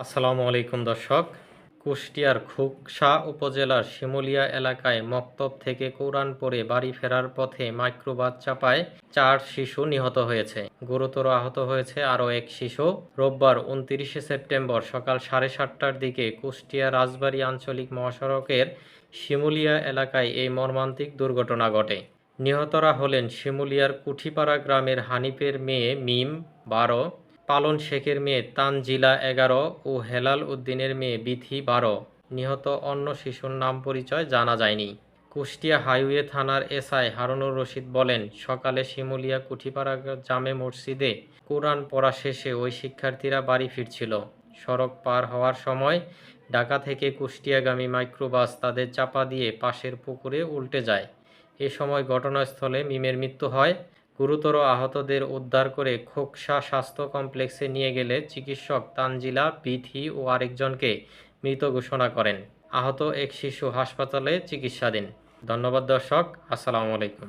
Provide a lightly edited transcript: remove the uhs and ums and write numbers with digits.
আসসালামু আলাইকুম দর্শক। কুষ্টিয়ার খোকসা উপজেলার শিমুলিয়া এলাকায় মক্তব থেকে কোরআন পড়ে বাড়ি ফেরার পথে মাইক্রোবাস চাপায় ৪ শিশু নিহত হয়েছে। গুরুতর আহত হয়েছে আরও এক শিশু। রোববার ২৯ সেপ্টেম্বর সকাল ৭:৩০টার দিকে কুষ্টিয়া রাজবাড়ী আঞ্চলিক মহাসড়কের শিমুলিয়া এলাকায় এই মর্মান্তিক দুর্ঘটনা ঘটে। নিহতরা হলেন শিমুলিয়ার কুঠিপাড়া গ্রামের হানিফের মেয়ে মিম ১২, পালন শেখের মেয়ে তানজিলা ১১ ও হেলাল উদ্দিনের মেয়ে বিথি ১২। নিহত অন্য শিশুর নাম পরিচয় জানা যায়নি। কুষ্টিয়া হাইওয়ে থানার এসআই হারুনুর রশিদ বলেন, সকালে শিমুলিয়া কুঠিপাড়া জামে মসজিদে কোরআন পড়া শেষে ওই শিক্ষার্থীরা বাড়ি ফিরছিল। সড়ক পার হওয়ার সময় ঢাকা থেকে কুষ্টিয়াগামী মাইক্রোবাস তাদের চাপা দিয়ে পাশের পুকুরে উল্টে যায়। এ সময় ঘটনাস্থলে মিমের মৃত্যু হয়। গুরুতর আহতদের উদ্ধার করে খোকসা স্বাস্থ্য কমপ্লেক্সে নিয়ে গেলে চিকিৎসক তানজিলা, বিথি ও আরেকজনকে মৃত ঘোষণা করেন। আহত এক শিশু হাসপাতালে চিকিৎসাধীন। ধন্যবাদ দর্শক। আসসালামু আলাইকুম।